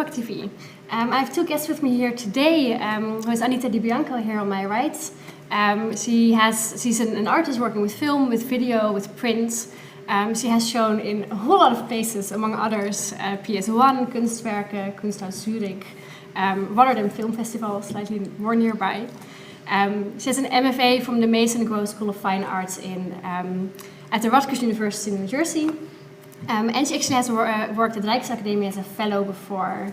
IMPAKT TV. I have two guests with me here today, who is Anita di Bianco here on my right. She's an artist working with film, with video, with print. She has shown in a whole lot of places, among others, PS1, Kunstwerken, Kunsthaus Zurich, Rotterdam Film Festival, slightly more nearby. She has an MFA from the Mason Grow School of Fine Arts at the Rutgers University in New Jersey. And she actually has worked at Rijksacademie as a fellow before,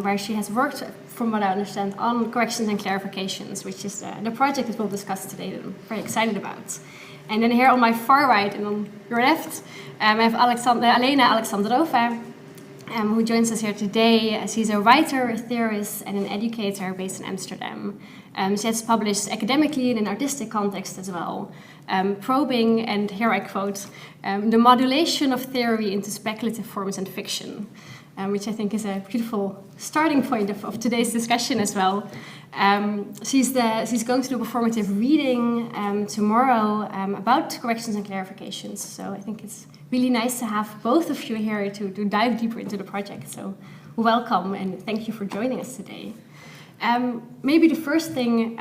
where she has worked, from what I understand, on corrections and clarifications, which is the project that we'll discuss today that I'm very excited about. And then here on my far right and on your left, I have Alena Alexandrova, who joins us here today. She's a writer, a theorist, and an educator based in Amsterdam. She has published academically in an artistic context as well, probing, and here I quote, the modulation of theory into speculative forms and fiction, which I think is a beautiful starting point of today's discussion as well. She's going to do a performative reading tomorrow about corrections and clarifications. So I think it's really nice to have both of you here to dive deeper into the project. So welcome and thank you for joining us today. Maybe the first thing,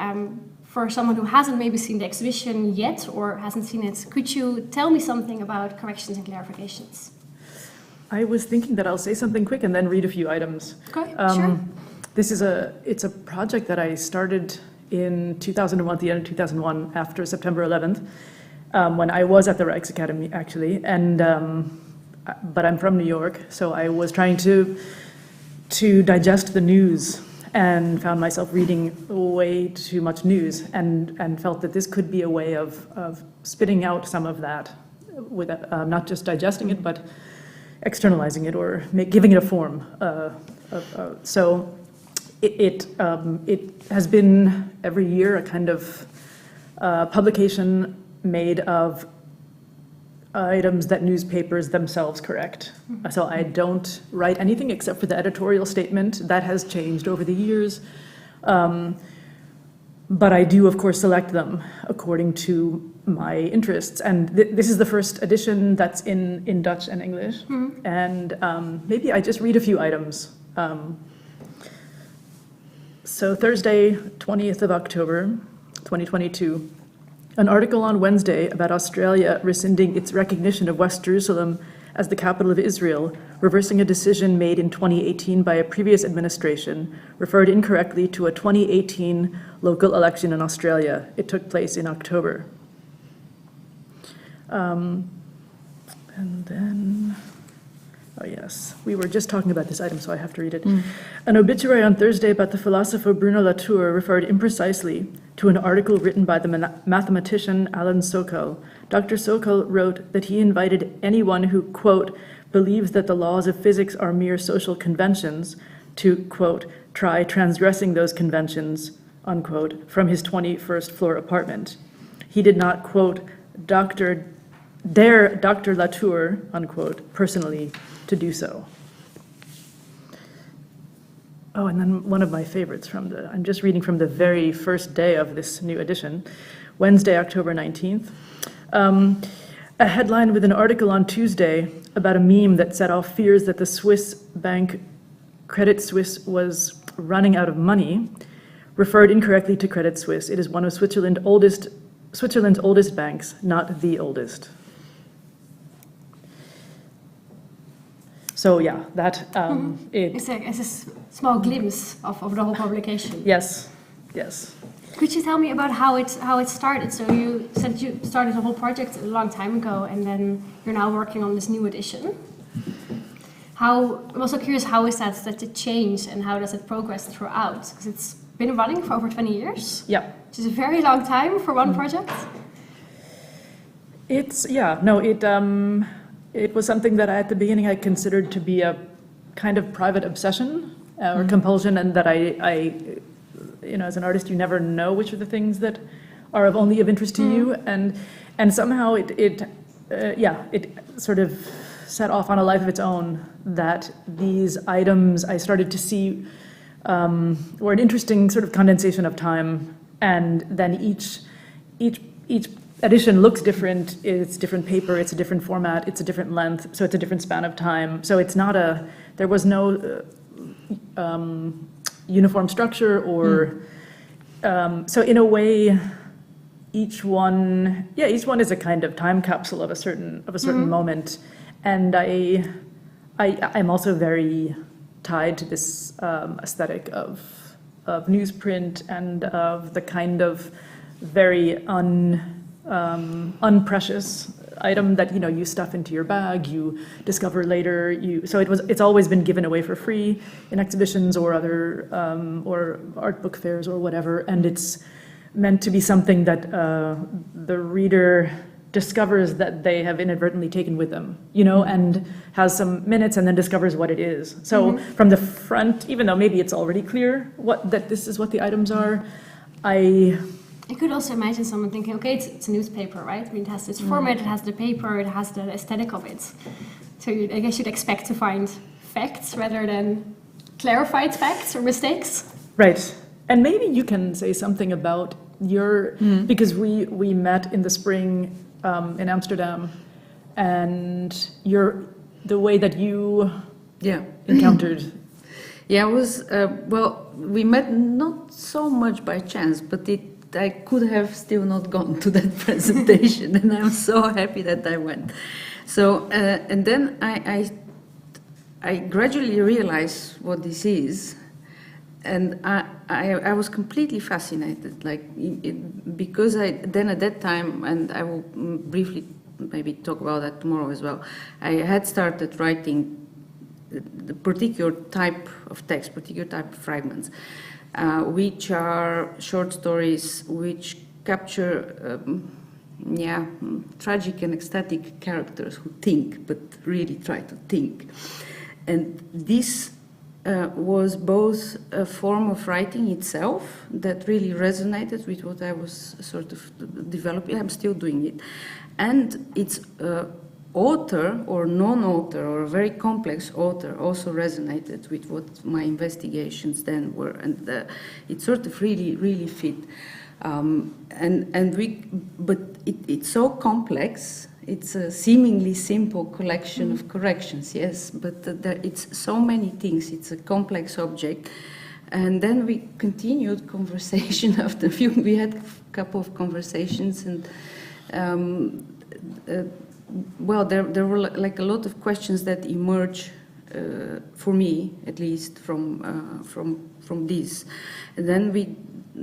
for someone who hasn't maybe seen the exhibition yet or hasn't seen it, could you tell me something about corrections and clarifications? I was thinking that I'll say something quick and then read a few items. Okay, sure. It's a project that I started in 2001, at the end of 2001, after September 11th, when I was at the Rijksacademie, actually, and but I'm from New York, so I was trying to digest the news and found myself reading way too much news and felt that this could be a way of spitting out some of that, with not just digesting it, but externalizing it or giving it a form. So it has been every year a kind of publication made of items that newspapers themselves correct. So I don't write anything except for the editorial statement. That has changed over the years. But I do, of course, select them according to my interests. And this is the first edition that's in Dutch and English. Mm-hmm. And maybe I just read a few items. So Thursday, 20th of October, 2022, an article on Wednesday about Australia rescinding its recognition of West Jerusalem as the capital of Israel, reversing a decision made in 2018 by a previous administration, referred incorrectly to a 2018 local election in Australia. It took place in October. And then, oh yes, we were just talking about this item, so I have to read it. An obituary on Thursday about the philosopher Bruno Latour referred imprecisely to an article written by the mathematician Alan Sokal. Dr. Sokal wrote that he invited anyone who, quote, believes that the laws of physics are mere social conventions to, quote, try transgressing those conventions, unquote, from his 21st floor apartment. He did not, quote, dare Dr. Latour, unquote, personally to do so. Oh, and then one of my favorites I'm just reading from the very first day of this new edition, Wednesday, October 19th. A headline with an article on Tuesday about a meme that set off fears that the Swiss bank Credit Suisse was running out of money, referred incorrectly to Credit Suisse. It is one of Switzerland's oldest banks, not the oldest. So yeah, that It's a small glimpse of the whole publication. Yes, yes. Could you tell me about how it started? So you said you started the whole project a long time ago, and then you're now working on this new edition. I'm also curious, how is that it changed, and how does it progress throughout? Because it's been running for over 20 years. Yeah, which is a very long time for one project. It was something that at the beginning I considered to be a kind of private obsession or compulsion, and that I, as an artist, you never know which are the things that are only of interest to you, and somehow it sort of set off on a life of its own. That these items I started to see were an interesting sort of condensation of time, and then each edition looks different. It's different paper, it's a different format, it's a different length, so it's a different span of time. So it's not there was no uniform structure, or so in a way, each one is a kind of time capsule of a certain moment, and I'm also very tied to this aesthetic of newsprint and of the kind of very unprecious item that you stuff into your bag, you discover later. So it's always been given away for free in exhibitions or other or art book fairs or whatever, and it's meant to be something that the reader discovers that they have inadvertently taken with them, and has some minutes and then discovers what it is. So from the front, even though maybe it's already clear that this is what the items are, I could also imagine someone thinking, okay, it's a newspaper, right? I mean, it has this format, it has the paper, it has the aesthetic of it. So I guess you'd expect to find facts rather than clarified facts or mistakes. Right. And maybe you can say something about because we met in the spring in Amsterdam, and the way that you encountered. Yeah, it was, we met not so much by chance, but I could have still not gone to that presentation, and I'm so happy that I went. So, and then I gradually realized what this is, and I was completely fascinated, because then at that time, and I will briefly maybe talk about that tomorrow as well, I had started writing the particular type of text, particular type of fragments, which are short stories which capture tragic and ecstatic characters who think, but really try to think. And this was both a form of writing itself that really resonated with what I was sort of developing. I'm still doing it. And its author or non-author or a very complex author also resonated with what my investigations then were. And it sort of really fit. But it's so complex. It's a seemingly simple collection of corrections, yes, but it's so many things. It's a complex object. And then we continued conversation after we had a couple of conversations, and there were like a lot of questions that emerge for me, at least, from this. And then we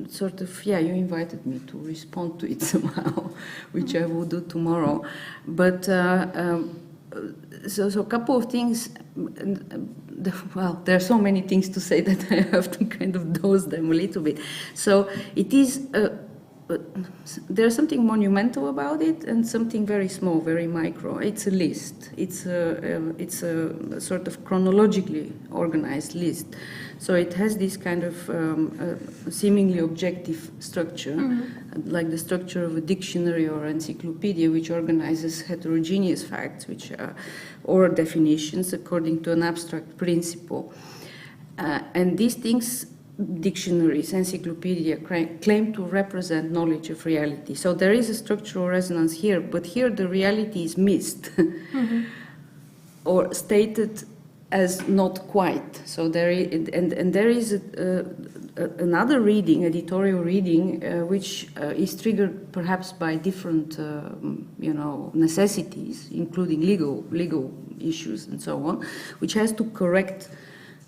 sort of, you invited me to respond to it somehow, which I will do tomorrow. But so a couple of things. Well, there are so many things to say that I have to kind of dose them a little bit. So it is. There's something monumental about it, and something very small, very micro. It's a list. It's a sort of chronologically organized list. So it has this kind of seemingly objective structure, like the structure of a dictionary or encyclopedia, which organizes heterogeneous facts, or definitions according to an abstract principle. And these things, dictionaries, encyclopedia, claim to represent knowledge of reality. So there is a structural resonance here, but here the reality is missed or stated as not quite. So there is, and there is another reading, editorial reading, which is triggered perhaps by different, necessities, including legal issues and so on, which has to correct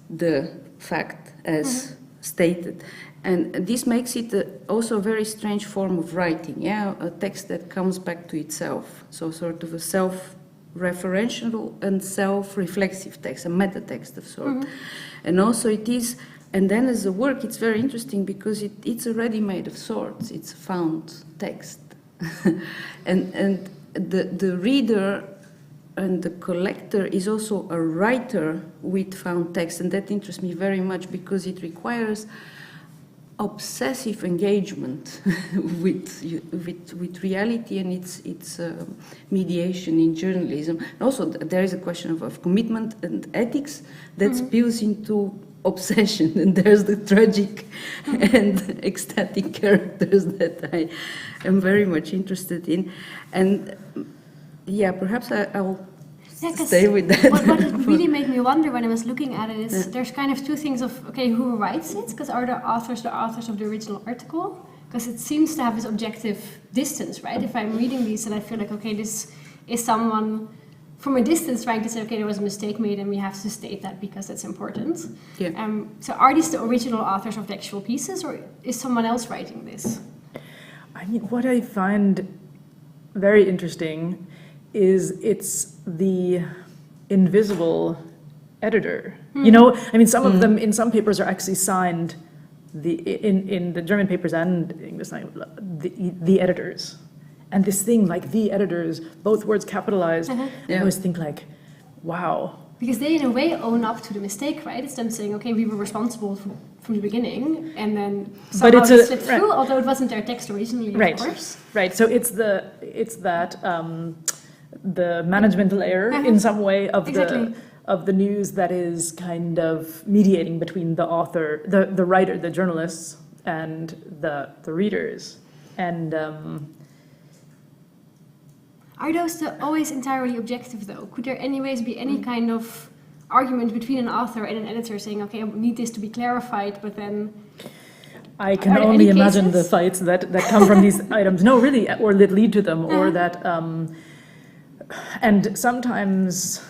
the fact as stated. And this makes it also a very strange form of writing, a text that comes back to itself. So sort of a self-referential and self-reflexive text, a meta-text of sort. And also it is, and then as a work, it's very interesting because it's already made of sorts. It's a found text. and the reader and the collector is also a writer with found text, and that interests me very much because it requires obsessive engagement with reality and its mediation in journalism. And also, there is a question of commitment and ethics that spills into obsession, and there's the tragic and ecstatic characters that I am very much interested in. And perhaps I will stay with that. What it really made me wonder when I was looking at it is there's kind of two things of, okay, who writes it? Because are the authors of the original article? Because it seems to have this objective distance, right? If I'm reading these and I feel like, okay, this is someone from a distance trying to say, okay, there was a mistake made and we have to state that because it's important. Yeah. So are these the original authors of the actual pieces, or is someone else writing this? I mean, what I find very interesting is it's the invisible editor. You know, I mean, some of them in some papers are actually signed in the German papers and English, the editors. And this thing, like the editors, both words capitalized, I always think like, wow. Because they in a way own up to the mistake, right? It's them saying, okay, we were responsible from the beginning, and then somehow it slipped through, although it wasn't their text originally, of course. Right, so it's that the management layer in some way of the news that is kind of mediating between the author, the writer, the journalists, and the readers. And are those always entirely objective, though? Could there anyways be any kind of argument between an author and an editor saying, okay, I need this to be clarified, but then... I can only imagine the fights that come from these items. No, really, or that lead to them, or that... and sometimes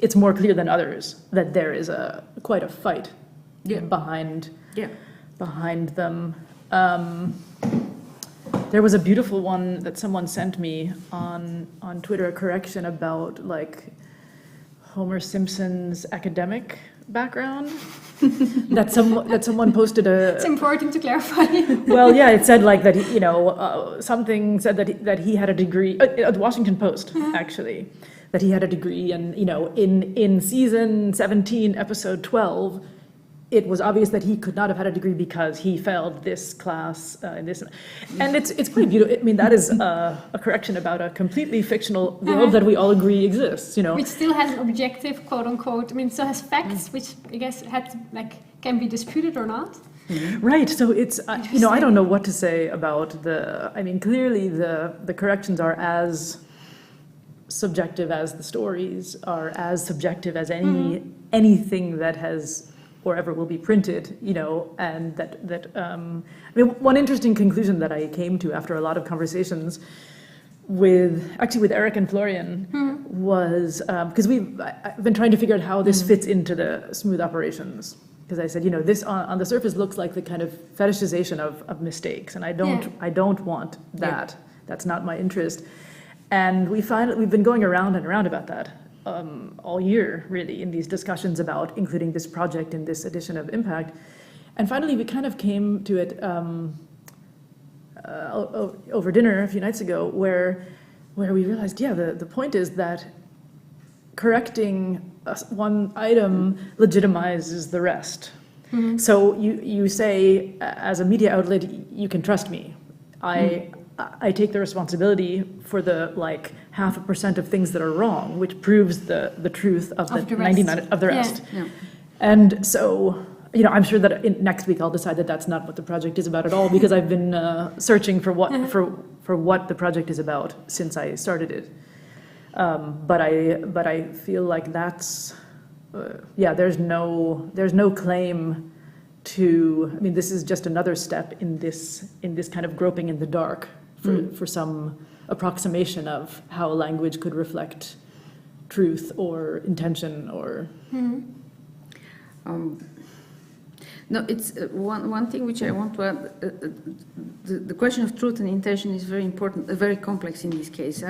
it's more clear than others that there is quite a fight behind them. There was a beautiful one that someone sent me on Twitter, a correction about like Homer Simpson's academic background. that someone posted a. It's important to clarify. Well, yeah, it said like that. Something said that he had a degree. The Washington Post actually, that he had a degree, and in season 17, episode 12. It was obvious that he could not have had a degree because he failed this class in this, and it's quite beautiful. I mean, that is a correction about a completely fictional world that we all agree exists. Which still has an objective, quote unquote. I mean, still has facts, which I guess can be disputed or not. Right. So it's I don't know what to say about the. I mean, clearly the corrections are as subjective as the stories are, as subjective as anything that has. Or ever will be printed, and that I mean, one interesting conclusion that I came to after a lot of conversations with Eric and Florian was because I've been trying to figure out how this fits into the smooth operations, because I said this on the surface looks like the kind of fetishization of mistakes, and I don't want that. That's not my interest, and we've been going around and around about that. All year, really, in these discussions about including this project in this edition of Impact. And finally, we kind of came to it over dinner a few nights ago, where we realized, the point is that correcting one item legitimizes the rest. So you say, as a media outlet, you can trust me. I take the responsibility for the 0.5% of things that are wrong, which proves the truth of the 99% of the rest. Yeah. And so, I'm sure that next week I'll decide that that's not what the project is about at all, because I've been searching for what the project is about since I started it. But I feel like that's there's no claim to. I mean, this is just another step in this kind of groping in the dark. For some approximation of how language could reflect truth or intention or... No, it's one thing which I want to add. The question of truth and intention is very important, very complex in this case,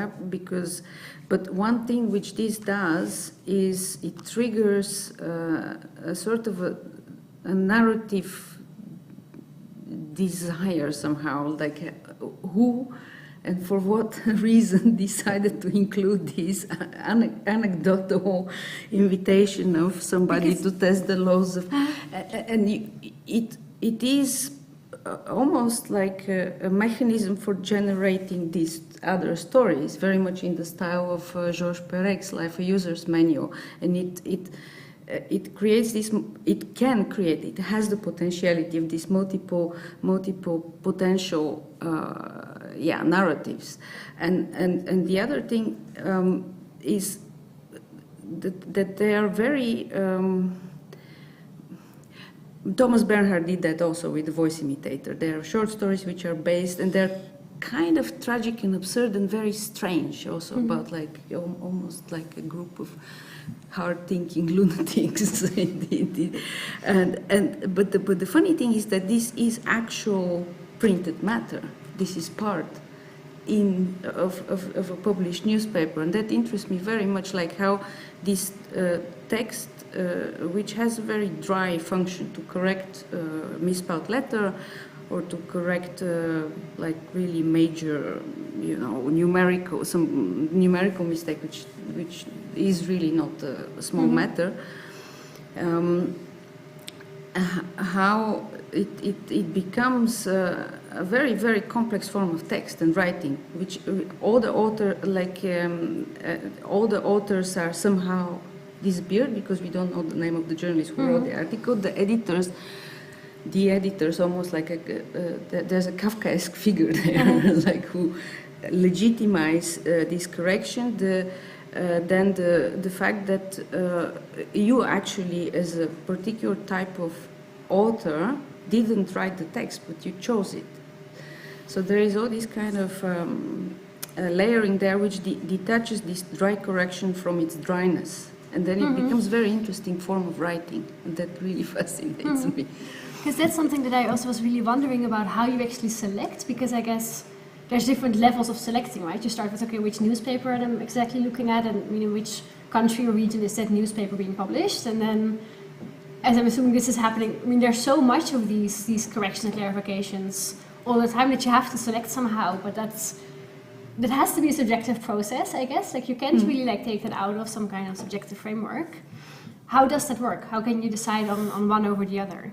but one thing which this does is it triggers a sort of a narrative desire somehow, like who and for what reason decided to include this anecdotal invitation of somebody to test the laws of, and it is almost like a mechanism for generating these other stories, very much in the style of Georges Perec's Life a User's Manual, and it creates this. It can create. It has the potentiality of this multiple potential narratives. And the other thing is that they are very... Thomas Bernhard did that also with The Voice Imitator. There are short stories which are based, and they're kind of tragic and absurd and very strange also, about like almost like a group of hard-thinking lunatics. But the funny thing is that this is actual printed matter. This is part of a published newspaper, and that interests me very much, like how this text, which has a very dry function to correct misspelled letter, or to correct like really major, some numerical mistake, which is really not a small matter. How it becomes a very, very complex form of text and writing, which all the authors are somehow disappeared because we don't know the name of the journalist who wrote the article. The editors almost like there's a Kafkaesque figure there, like who legitimize this correction. Then the fact that you actually, as a particular type of author, didn't write the text, but you chose it. So there is all this kind of layering there, which detaches this dry correction from its dryness. And then it becomes a very interesting form of writing, and that really fascinates me. Because that's something that I also was really wondering about, how you actually select, because I guess there's different levels of selecting, right? You start with, okay, which newspaper am I exactly looking at, and which country or region is that newspaper being published, and then, as I'm assuming this is happening, there's so much of these corrections and clarifications all the time that you have to select somehow, but that has to be a subjective process, I guess. Like, you can't really take that out of some kind of subjective framework. How does that work? How can you decide on one over the other?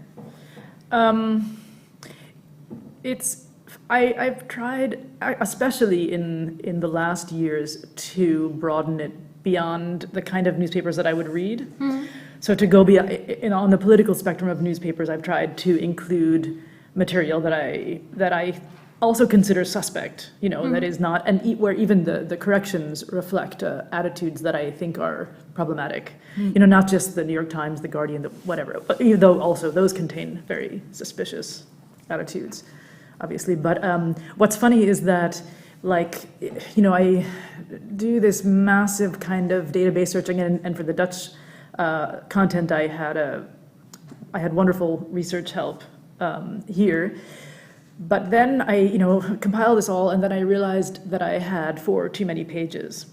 I've tried, especially in the last years, to broaden it beyond the kind of newspapers that I would read. So to go beyond, on the political spectrum of newspapers, I've tried to include material that I also consider suspect, that is not, and where even the corrections reflect attitudes that I think are problematic. Not just the New York Times, the Guardian, whatever, but even though also those contain very suspicious attitudes, obviously. But what's funny is that, I do this massive kind of database searching, and for the Dutch content, I had wonderful research help here. But then I, compiled this all, and then I realized that I had 4 too many pages.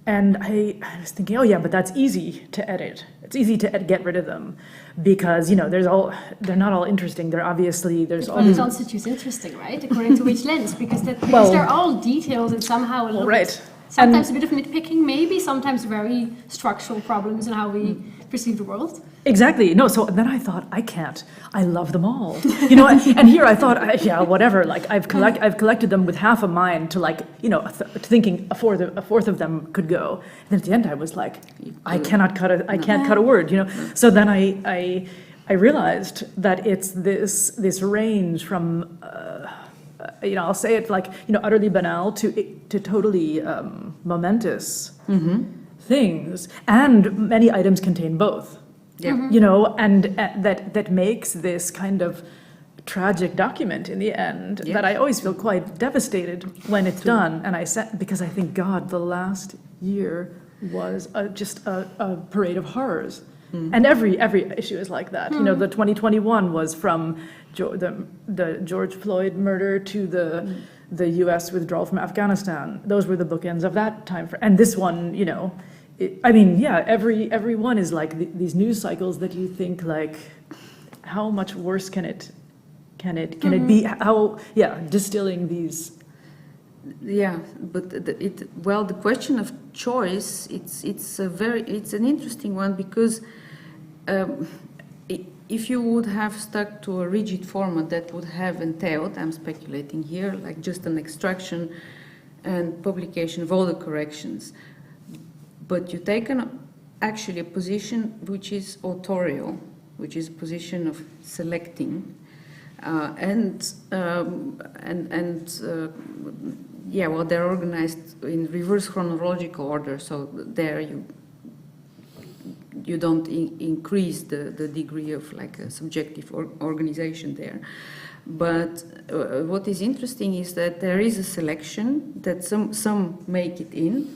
And I was thinking, oh yeah, but that's easy to edit. It's easy to get rid of them, because, they're not all interesting. They're obviously, there's all... What constitutes interesting, right? According to which lens? Because they're all detailed and somehow a little bit... Sometimes a bit of nitpicking, maybe, sometimes very structural problems in how we perceive the world. Exactly. No, so then I thought, I love them all. And here I thought, whatever, I've collected them with half a mind to thinking a fourth of them could go. And at the end I was like, I can't cut a word, So then I realized that it's this range from I'll say it utterly banal to totally momentous things, and many items contain both. Yeah. And that makes this kind of tragic document in the end that I always feel quite devastated when it's done. And because I think, God, the last year was just a parade of horrors. And every issue is like that. The 2021 was from the George Floyd murder to the U.S. withdrawal from Afghanistan. Those were the bookends of that time. And this one, every one is like these news cycles that you think, how much worse can it be? How distilling these. Yeah, but the question of choice, it's an interesting one, because if you would have stuck to a rigid format, that would have entailed, I'm speculating here, just an extraction and publication of all the corrections. But you've taken actually a position which is authorial, which is a position of selecting. Yeah, well, they're organized in reverse chronological order, so there you don't increase the degree of like a subjective organization there. But what is interesting is that there is a selection that some make it in,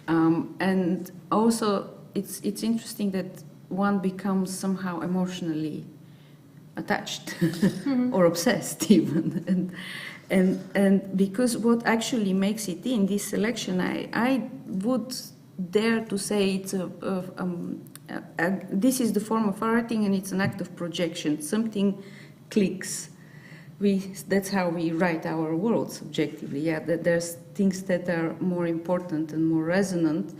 and also it's interesting that one becomes somehow emotionally attached or obsessed even. And because what actually makes it in this selection, I would dare to say it's this is the form of writing, and it's an act of projection. Something clicks. That's how we write our world subjectively. Yeah, that there's things that are more important and more resonant,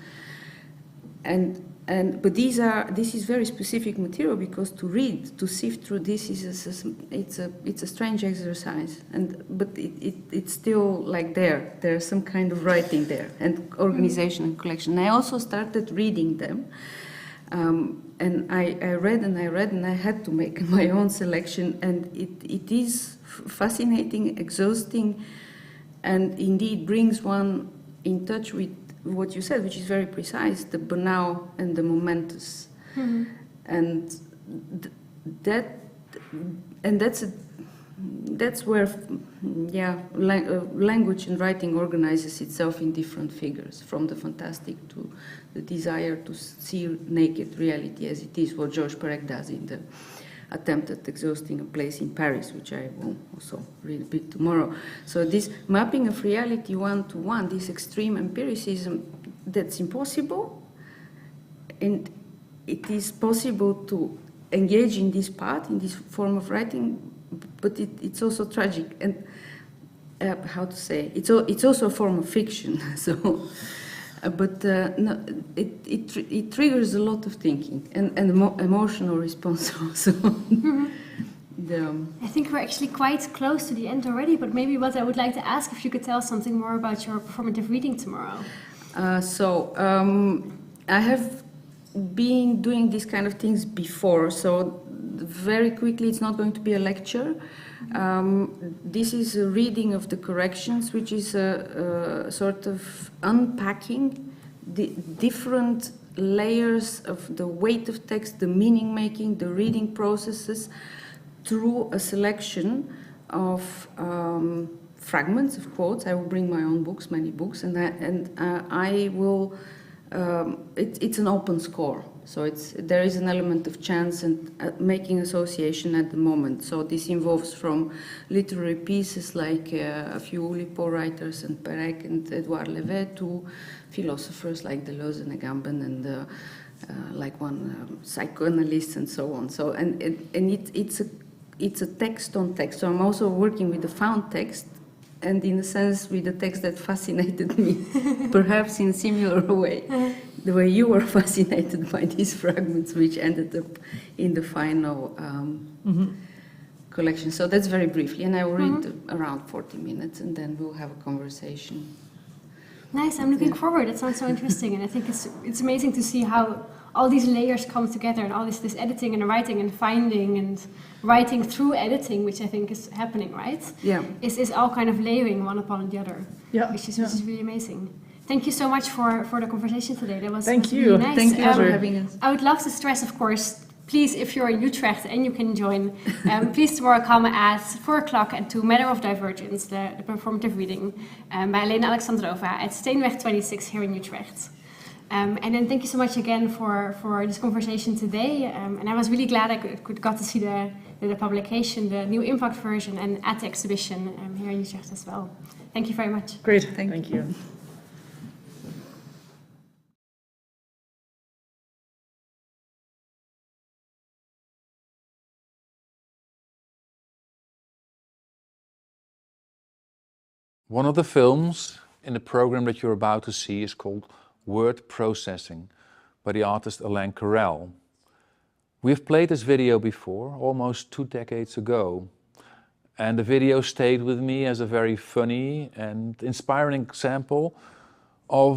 but this is very specific material, because to read, to sift through this it's a strange exercise, but it's still like there's some kind of writing there, and organization and collection. I also started reading them, and I read and I had to make my own selection, and it is fascinating, exhausting, and indeed brings one in touch with what you said, which is very precise, the banal and the momentous. And that's where language and writing organizes itself in different figures, from the fantastic to the desire to see naked reality as it is, what Georges Perec does in the attempt at exhausting a place in Paris, which I will also read a bit tomorrow. So this mapping of reality one-to-one, this extreme empiricism, that's impossible, and it is possible to engage in this part, in this form of writing, but it's also tragic, and how to say, it's also a form of fiction. So, but no, it triggers a lot of thinking and emotional response also. I think we're actually quite close to the end already, but maybe what I would like to ask, if you could tell us something more about your performative reading tomorrow. I have been doing these kind of things before, so very quickly it's not going to be a lecture. This is a reading of the corrections, which is a sort of unpacking the different layers of the weight of text, the meaning making, the reading processes, through a selection of fragments of quotes. I will bring my own books, many books, and I will. It's an open score, so there is an element of chance and making association at the moment. So this involves from literary pieces like a few Oulipo writers and Perec and Edouard Levet, to philosophers like Deleuze and Agamben, and like one psychoanalyst, and so on. So it's a text on text. So I'm also working with the found text, and in a sense with the text that fascinated me, perhaps in a similar way, the way you were fascinated by these fragments, which ended up in the final collection. So that's very briefly, and I will read around 40 minutes, and then we'll have a conversation. Nice, I'm looking forward. It sounds so interesting, and I think it's amazing to see how all these layers come together, and all this editing and writing and finding and writing through editing, which I think is happening, right? Yeah. Is all kind of layering one upon the other, which is really amazing. Thank you so much for the conversation today. That was really nice. Thank you for having us. I would love to stress, of course, please, if you're in Utrecht and you can join, please tomorrow come at 4 o'clock and to Matter of Divergence, the performative reading by Alena Alexandrova at Steenweg 26 here in Utrecht. And then thank you so much again for this conversation today. And I was really glad I got to see the publication, the new IMPAKT version, and at the exhibition here in Utrecht as well. Thank you very much. Great, thank you. One of the films in the program that you're about to see is called Word Processing by the artist Alain Carrel. We've played this video before, almost 2 decades ago, and the video stayed with me as a very funny and inspiring example of